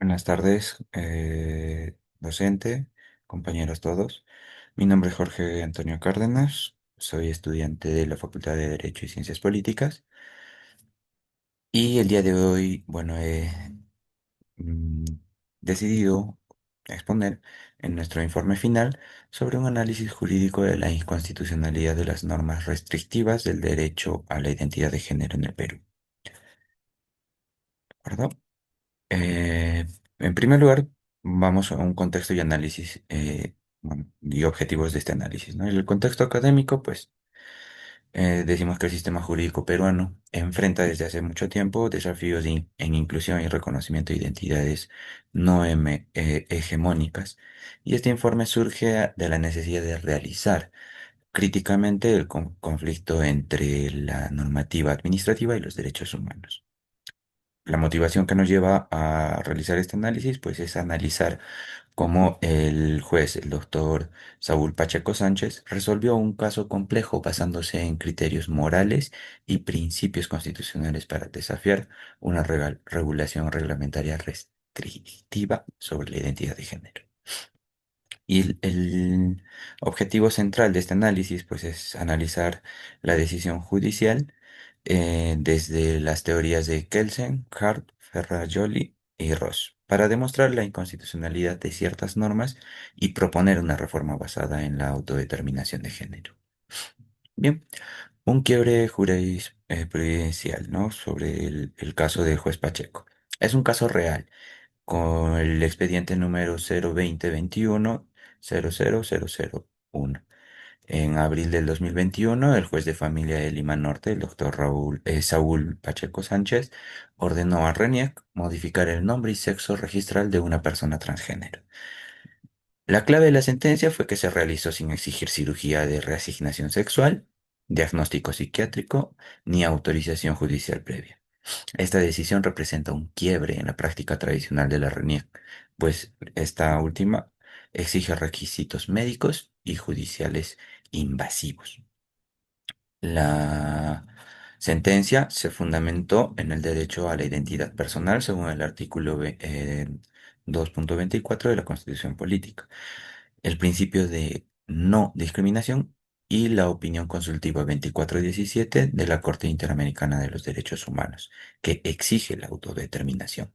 Buenas tardes, docente, compañeros todos. Mi nombre es Jorge Antonio Cárdenas, soy estudiante de la Facultad de Derecho y Ciencias Políticas y el día de hoy, bueno, he mm, decidido exponer en nuestro informe final sobre un análisis jurídico de la inconstitucionalidad de las normas restrictivas del derecho a la identidad de género en el Perú. ¿De acuerdo? Eh, en primer lugar, vamos a un contexto y análisis bueno, y objetivos de este análisis, ¿no? En el contexto académico, pues decimos que el sistema jurídico peruano enfrenta desde hace mucho tiempo desafíos en inclusión y reconocimiento de identidades no hegemónicas, y este informe surge de la necesidad de realizar críticamente el conflicto entre la normativa administrativa y los derechos humanos. La motivación que nos lleva a realizar este análisis, pues es analizar cómo el juez, el doctor Saúl Pacheco Sánchez, resolvió un caso complejo basándose en criterios morales y principios constitucionales para desafiar una regulación reglamentaria restrictiva sobre la identidad de género. Y el objetivo central de este análisis, pues, es analizar la decisión judicial desde las teorías de Kelsen, Hart, Ferrajoli y Ross, para demostrar la inconstitucionalidad de ciertas normas y proponer una reforma basada en la autodeterminación de género. Bien, un quiebre jurisprudencial, ¿no? Sobre el caso del juez Pacheco. Es un caso real con el expediente número 02021-00001. En abril del 2021, el juez de familia de Lima Norte, el doctor Saúl Pacheco Sánchez, ordenó a RENIEC modificar el nombre y sexo registral de una persona transgénero. La clave de la sentencia fue que se realizó sin exigir cirugía de reasignación sexual, diagnóstico psiquiátrico ni autorización judicial previa. Esta decisión representa un quiebre en la práctica tradicional de la RENIEC, pues esta última exige requisitos médicos y judiciales invasivos. La sentencia se fundamentó en el derecho a la identidad personal según el artículo 2.24 de la Constitución Política, el principio de no discriminación y la opinión consultiva 2417 de la Corte Interamericana de los Derechos Humanos, que exige la autodeterminación.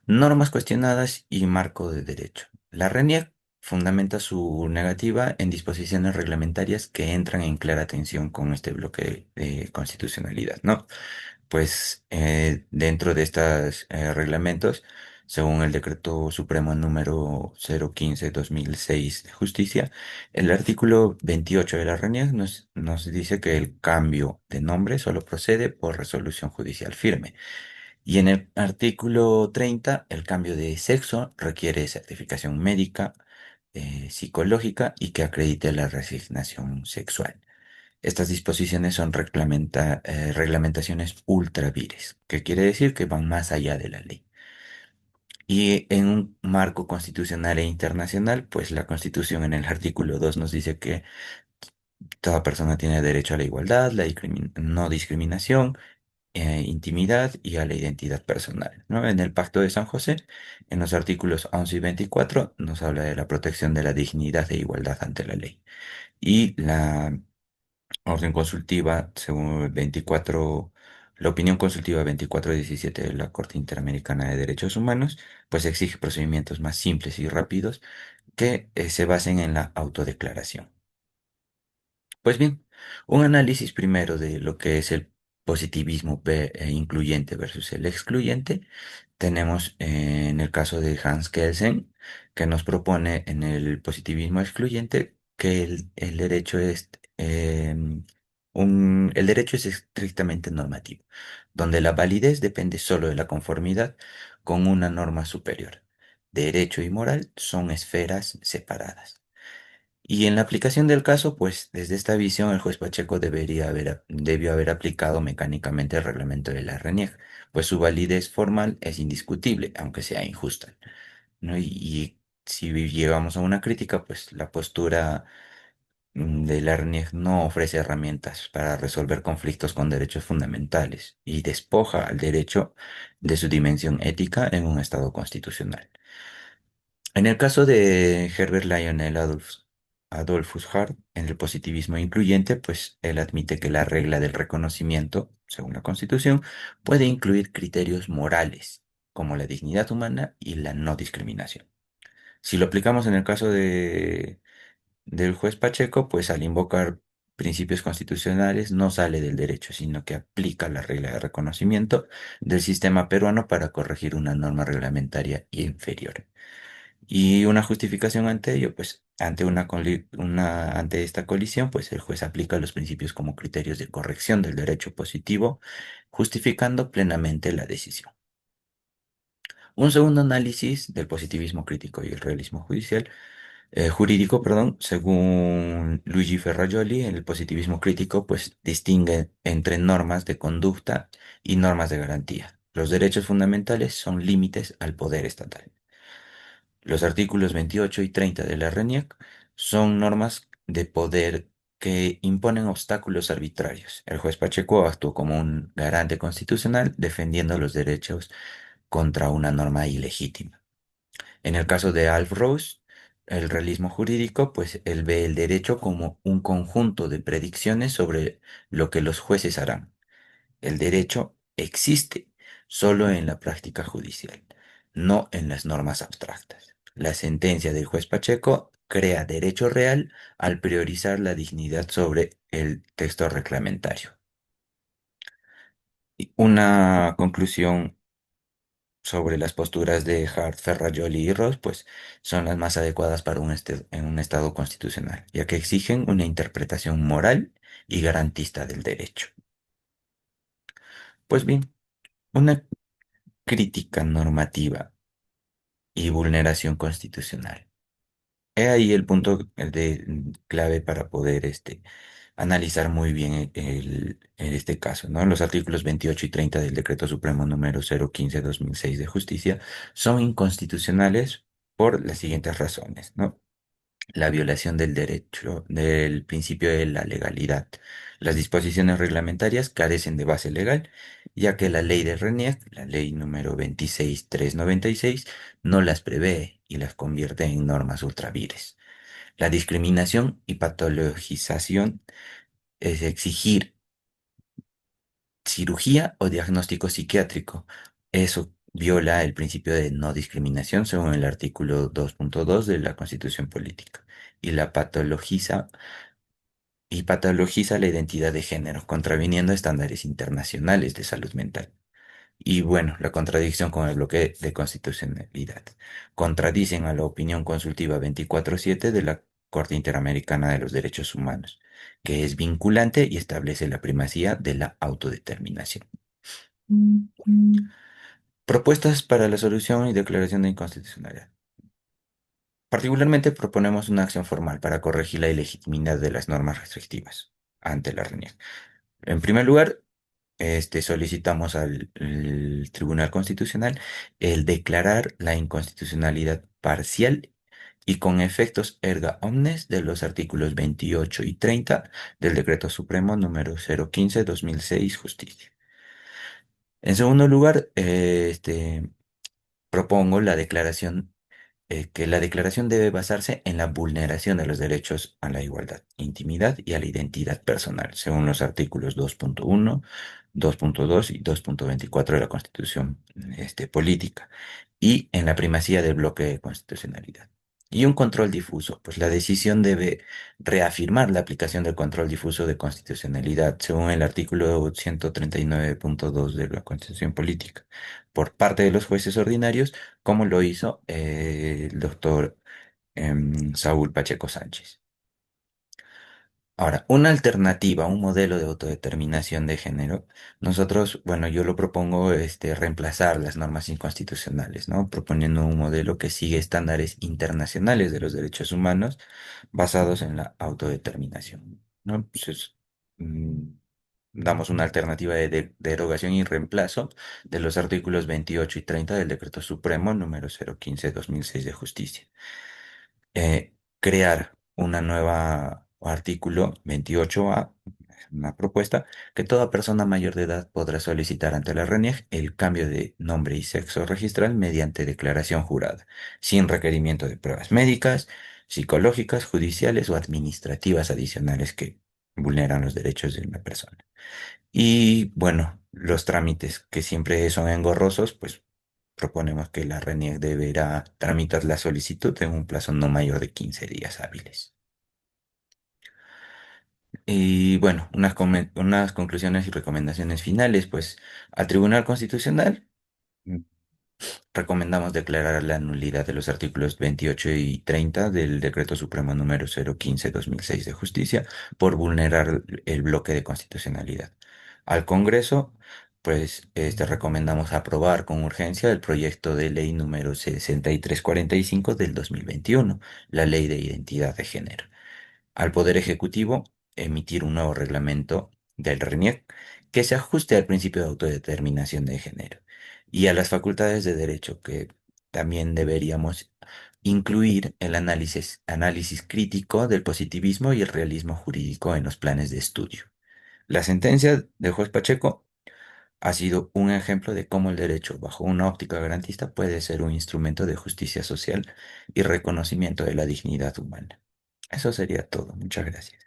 Normas cuestionadas y marco de derecho. La RENIEC fundamenta su negativa en disposiciones reglamentarias que entran en clara tensión con este bloque de constitucionalidad, ¿no? Pues dentro de estos reglamentos, según el Decreto Supremo número 015/2006 de Justicia, el artículo 28 de la RENIEC nos dice que el cambio de nombre solo procede por resolución judicial firme. Y en el artículo 30, el cambio de sexo requiere certificación médica, psicológica y que acredite la resignación sexual. Estas disposiciones son reglamentaciones ultra vires, que quiere decir que van más allá de la ley. Y en un marco constitucional e internacional, pues la Constitución en el artículo 2 nos dice que toda persona tiene derecho a la igualdad, la no discriminación, intimidad y a la identidad personal, ¿no? En el Pacto de San José, en los artículos 11 y 24, nos habla de la protección de la dignidad e igualdad ante la ley. Y la orden consultiva, según 24, la opinión consultiva 2417 de la Corte Interamericana de Derechos Humanos, pues exige procedimientos más simples y rápidos que se basen en la autodeclaración. Pues bien, un análisis primero de lo que es el positivismo incluyente versus el excluyente. Tenemos en el caso de Hans Kelsen, que nos propone en el positivismo excluyente que el derecho es, el derecho es estrictamente normativo, donde la validez depende solo de la conformidad con una norma superior. Derecho y moral son esferas separadas. Y en la aplicación del caso, pues desde esta visión el juez Pacheco debió haber aplicado mecánicamente el reglamento de la RENIEC, pues su validez formal es indiscutible, aunque sea injusta, ¿no? Y si llegamos a una crítica, pues la postura de la RNIEC no ofrece herramientas para resolver conflictos con derechos fundamentales y despoja al derecho de su dimensión ética en un Estado constitucional. En el caso de Herbert Lionel Adolphus Hart, en el positivismo incluyente, pues él admite que la regla del reconocimiento, según la Constitución, puede incluir criterios morales, como la dignidad humana y la no discriminación. Si lo aplicamos en el caso del juez Pacheco, pues al invocar principios constitucionales no sale del derecho, sino que aplica la regla de reconocimiento del sistema peruano para corregir una norma reglamentaria inferior. Y una justificación ante ello, pues ante esta colisión, pues el juez aplica los principios como criterios de corrección del derecho positivo, justificando plenamente la decisión. Un segundo análisis del positivismo crítico y el realismo jurídico, perdón, según Luigi Ferrajoli, el positivismo crítico, pues distingue entre normas de conducta y normas de garantía. Los derechos fundamentales son límites al poder estatal. Los artículos 28 y 30 de la RENIEC son normas de poder que imponen obstáculos arbitrarios. El juez Pacheco actuó como un garante constitucional defendiendo los derechos contra una norma ilegítima. En el caso de Alf Rose, el realismo jurídico, pues él ve el derecho como un conjunto de predicciones sobre lo que los jueces harán. El derecho existe solo en la práctica judicial, no en las normas abstractas. La sentencia del juez Pacheco crea derecho real al priorizar la dignidad sobre el texto reglamentario. Y una conclusión sobre las posturas de Hart, Ferrajoli y Ross, pues son las más adecuadas para en un Estado constitucional, ya que exigen una interpretación moral y garantista del derecho. Pues bien, una crítica normativa y vulneración constitucional. He ahí el punto clave para poder analizar muy bien en este caso, ¿no? Los artículos 28 y 30 del Decreto Supremo número 015/2006 de Justicia son inconstitucionales por las siguientes razones, ¿no? La violación del derecho, del principio de la legalidad. Las disposiciones reglamentarias carecen de base legal, ya que la ley de RENIEC, la ley número 26396, no las prevé y las convierte en normas ultravires. La discriminación y patologización es exigir cirugía o diagnóstico psiquiátrico. Eso viola el principio de no discriminación según el artículo 2.2 de la Constitución Política y la patologiza la identidad de género, contraviniendo estándares internacionales de salud mental. Y bueno, la contradicción con el bloque de constitucionalidad. Contradicen a la opinión consultiva 24/7 de la Corte Interamericana de los Derechos Humanos, que es vinculante y establece la primacía de la autodeterminación. Propuestas para la solución y declaración de inconstitucionalidad. Particularmente proponemos una acción formal para corregir la ilegitimidad de las normas restrictivas ante la RENIEC. En primer lugar, solicitamos al Tribunal Constitucional el declarar la inconstitucionalidad parcial y con efectos erga omnes de los artículos 28 y 30 del Decreto Supremo número 015/2006 Justicia. En segundo lugar, propongo que la declaración debe basarse en la vulneración de los derechos a la igualdad, intimidad y a la identidad personal, según los artículos 2.1, 2.2 y 2.24 de la Constitución, política, y en la primacía del bloque de constitucionalidad. Y un control difuso, pues la decisión debe reafirmar la aplicación del control difuso de constitucionalidad, según el artículo 139.2 de la Constitución Política, por parte de los jueces ordinarios como lo hizo el doctor Saúl Pacheco Sánchez. Ahora, una alternativa, un modelo de autodeterminación de género, nosotros, bueno, yo lo propongo reemplazar las normas inconstitucionales, ¿no? Proponiendo un modelo que sigue estándares internacionales de los derechos humanos basados en la autodeterminación, ¿no? Entonces, mm, damos una alternativa de derogación y reemplazo de los artículos 28 y 30 del Decreto Supremo número 015/2006 de Justicia. Crear una nueva o artículo 28A, una propuesta, que toda persona mayor de edad podrá solicitar ante la RENIEC el cambio de nombre y sexo registral mediante declaración jurada, sin requerimiento de pruebas médicas, psicológicas, judiciales o administrativas adicionales que vulneran los derechos de una persona. Y bueno, los trámites que siempre son engorrosos, pues proponemos que la RENIEC deberá tramitar la solicitud en un plazo no mayor de 15 días hábiles. Y bueno, unas conclusiones y recomendaciones finales, pues al Tribunal Constitucional recomendamos declarar la nulidad de los artículos 28 y 30 del Decreto Supremo número 015/2006 de Justicia por vulnerar el bloque de constitucionalidad. Al Congreso, pues recomendamos aprobar con urgencia el proyecto de ley número 6345 del 2021, la Ley de Identidad de Género. Al Poder Ejecutivo, emitir un nuevo reglamento del RENIEC que se ajuste al principio de autodeterminación de género y a las facultades de derecho que también deberíamos incluir el análisis crítico del positivismo y el realismo jurídico en los planes de estudio. La sentencia del juez Pacheco ha sido un ejemplo de cómo el derecho, bajo una óptica garantista, puede ser un instrumento de justicia social y reconocimiento de la dignidad humana. Eso sería todo. Muchas gracias.